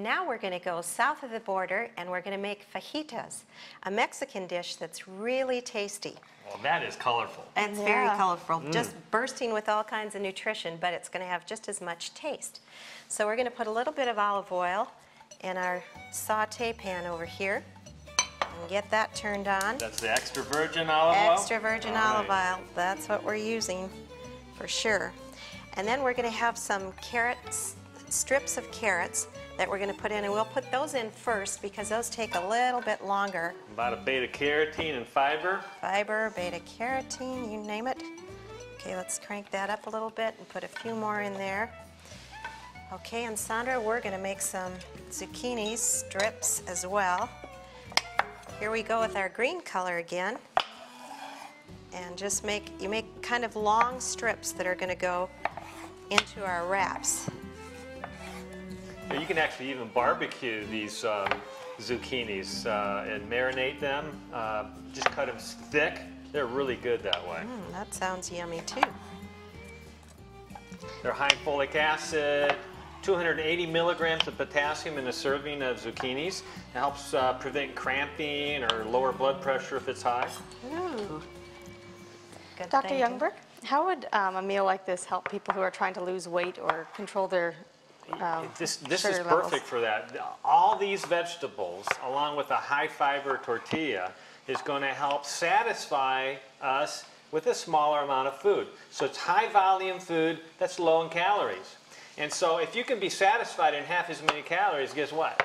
now we're going to go south of the border and we're going to make fajitas, a Mexican dish that's really tasty. Well, that is colorful. It's very colorful, just bursting with all kinds of nutrition, but it's going to have just as much taste. So we're going to put a little bit of olive oil in our saute pan over here and get that turned on. That's the extra virgin olive oil? Extra virgin olive oil. That's what we're using for sure. And then we're going to have some carrots, strips of carrots that we're going to put in, and we'll put those in first because those take a little bit longer. About a beta-carotene and fiber. Fiber, beta-carotene, you name it. Okay, let's crank that up a little bit and put a few more in there. Okay, and Sandra, we're going to make some zucchini strips as well. Here we go with our green color again. And just make kind of long strips that are going to go into our wraps. You can actually even barbecue these zucchinis and marinate them. Just cut them thick. They're really good that way. That sounds yummy too. They're high in folic acid, 280 milligrams of potassium in a serving of zucchinis. It helps prevent cramping or lower blood pressure if it's high. Ooh. Good Dr. thinking. Youngberg, how would a meal like this help people who are trying to lose weight or control their This sugar is levels? perfect for that. All these vegetables, along with a high fiber tortilla, is going to help satisfy us with a smaller amount of food. So it's high volume food that's low in calories. And so if you can be satisfied in half as many calories, guess what?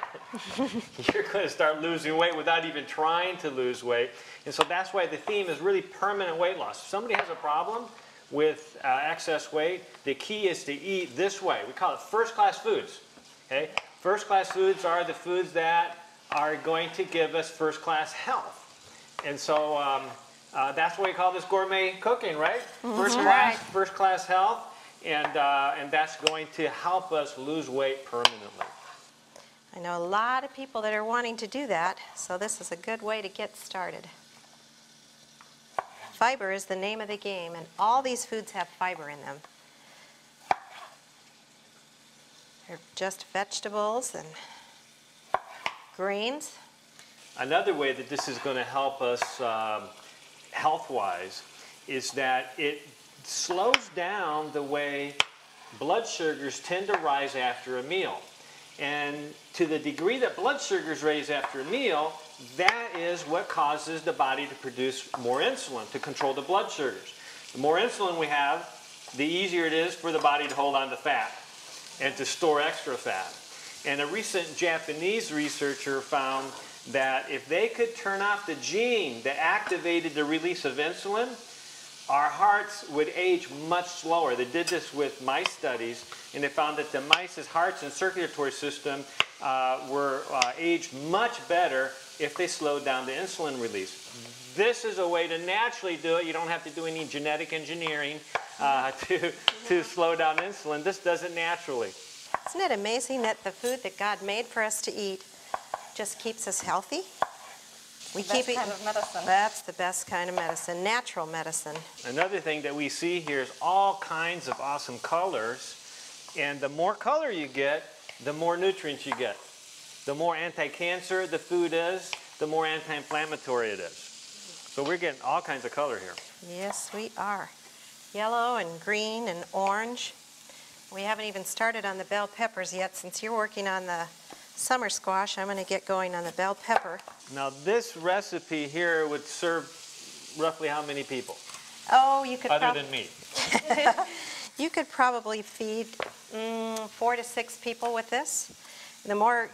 You're going to start losing weight without even trying to lose weight. And so that's why the theme is really permanent weight loss. If somebody has a problem with excess weight, the key is to eat this way. We call it first-class foods. Okay? First-class foods are the foods that are going to give us first-class health. And so that's what we call this gourmet cooking, right? First-class health, and that's going to help us lose weight permanently. I know a lot of people that are wanting to do that, so this is a good way to get started. Fiber is the name of the game, and all these foods have fiber in them. They're just vegetables and grains. Another way that this is going to help us health-wise is that it slows down the way blood sugars tend to rise after a meal. And to the degree that blood sugars rise after a meal, that is what causes the body to produce more insulin to control the blood sugars. The more insulin we have, the easier it is for the body to hold on to fat and to store extra fat. And a recent Japanese researcher found that if they could turn off the gene that activated the release of insulin, our hearts would age much slower. They did this with mice studies, and they found that the mice's hearts and circulatory system were aged much better if they slowed down the insulin release. This is a way to naturally do it. You don't have to do any genetic engineering to slow down insulin. This does it naturally. Isn't it amazing that the food that God made for us to eat just keeps us healthy? We keep eating. Kind of medicine. That's the best kind of medicine, natural medicine. Another thing that we see here is all kinds of awesome colors. And the more color you get, the more nutrients you get. The more anti-cancer the food is, the more anti-inflammatory it is. So we're getting all kinds of color here. Yes, we are. Yellow and green and orange. We haven't even started on the bell peppers yet. Since you're working on the summer squash, I'm going to get going on the bell pepper. Now this recipe here would serve roughly how many people? Oh, you could Other than me. You could probably feed 4 to 6 people with this. The more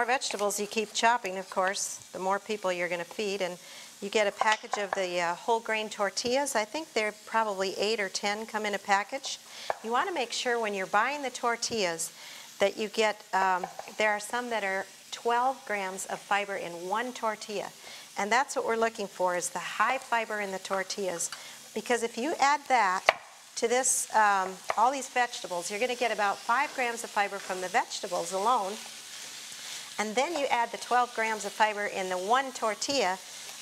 vegetables you keep chopping, of course, the more people you're going to feed. And you get a package of the whole grain tortillas. I think they're probably 8 or 10 come in a package. You want to make sure when you're buying the tortillas that you get, there are some that are 12 grams of fiber in one tortilla. And that's what we're looking for, is the high fiber in the tortillas. Because if you add that to this, all these vegetables, you're going to get about 5 grams of fiber from the vegetables alone. And then you add the 12 grams of fiber in the one tortilla,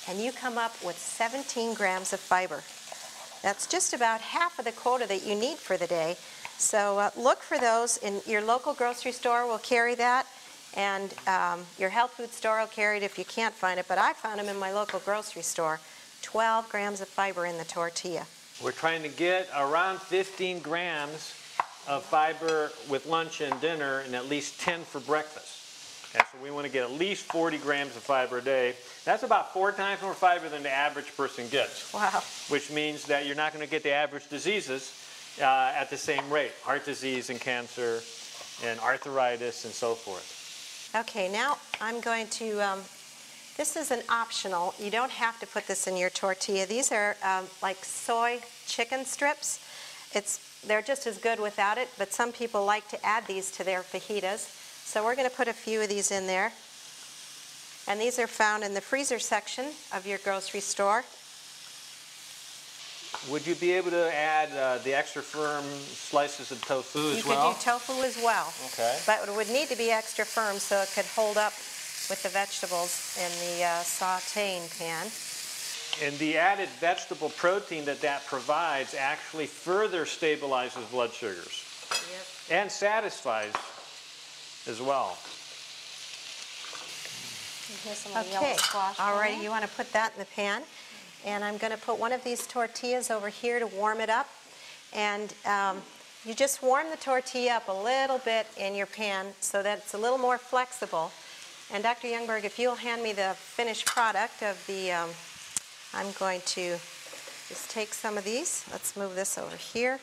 and you come up with 17 grams of fiber. That's just about half of the quota that you need for the day. So look for those in your local grocery store. Will carry that. And your health food store will carry it if you can't find it, but I found them in my local grocery store. 12 grams of fiber in the tortilla. We're trying to get around 15 grams of fiber with lunch and dinner and at least 10 for breakfast. Okay, so we want to get at least 40 grams of fiber a day. That's about 4 times more fiber than the average person gets. Wow. Which means that you're not going to get the average diseases at the same rate. Heart disease and cancer and arthritis and so forth. Okay, now I'm going to, this is an optional. You don't have to put this in your tortilla. These are like soy chicken strips. They're just as good without it, but some people like to add these to their fajitas. So we're going to put a few of these in there. And these are found in the freezer section of your grocery store. Would you be able to add the extra firm slices of tofu as well? You could do tofu as well. Okay. But it would need to be extra firm so it could hold up with the vegetables in the sauteing pan. And the added vegetable protein that provides actually further stabilizes blood sugars. Yep. And satisfies as well. Here's some of the yellow Okay, squash. all right, you want to put that in the pan. And I'm going to put one of these tortillas over here to warm it up. And you just warm the tortilla up a little bit in your pan so that it's a little more flexible. And Dr. Youngberg, if you'll hand me the finished product of the, I'm going to just take some of these. Let's move this over here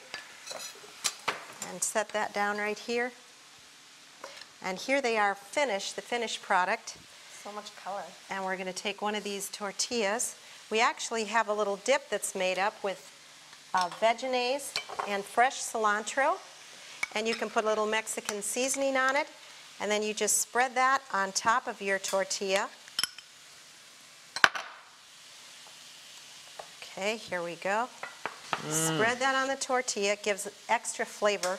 and set that down right here. And here they are finished, the finished product. So much color. And we're going to take one of these tortillas. We actually have a little dip that's made up with veggies and fresh cilantro. And you can put a little Mexican seasoning on it. And then you just spread that on top of your tortilla. Okay, here we go. Spread that on the tortilla. It gives extra flavor.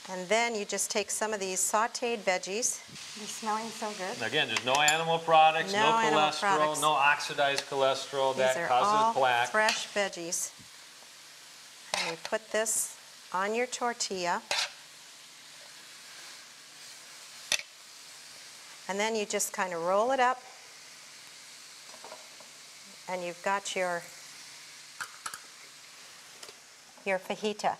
And then you just take some of these sauteed veggies. They're smelling so good. Again, there's no animal products, no animal cholesterol, products. no oxidized cholesterol that These are causes all plaque. fresh veggies. And we put this on your tortilla. And then you just kind of roll it up. And you've got your fajita.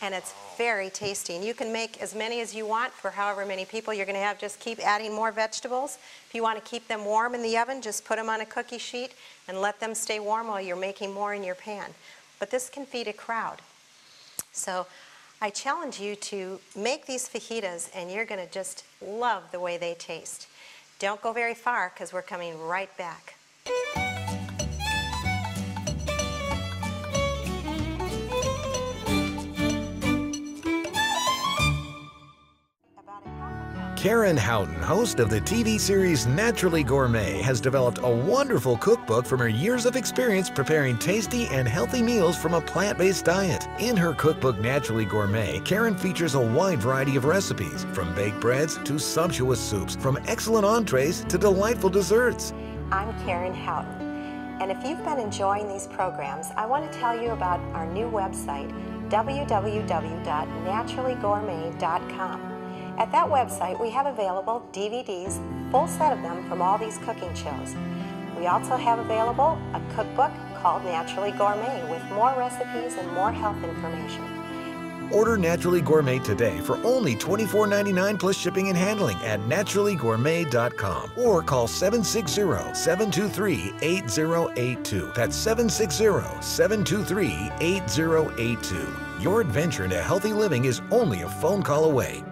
And it's very tasty. And you can make as many as you want for however many people you're going to have. Just keep adding more vegetables. If you want to keep them warm in the oven, just put them on a cookie sheet and let them stay warm while you're making more in your pan. But this can feed a crowd. So I challenge you to make these fajitas and you're going to just love the way they taste. Don't go very far because we're coming right back. Karen Houghton, host of the TV series Naturally Gourmet, has developed a wonderful cookbook from her years of experience preparing tasty and healthy meals from a plant-based diet. In her cookbook Naturally Gourmet, Karen features a wide variety of recipes, from baked breads to sumptuous soups, from excellent entrees to delightful desserts. I'm Karen Houghton, and if you've been enjoying these programs, I want to tell you about our new website, www.naturallygourmet.com. At that website, we have available DVDs, full set of them from all these cooking shows. We also have available a cookbook called Naturally Gourmet with more recipes and more health information. Order Naturally Gourmet today for only $24.99 plus shipping and handling at naturallygourmet.com or call 760-723-8082. That's 760-723-8082. Your adventure into healthy living is only a phone call away.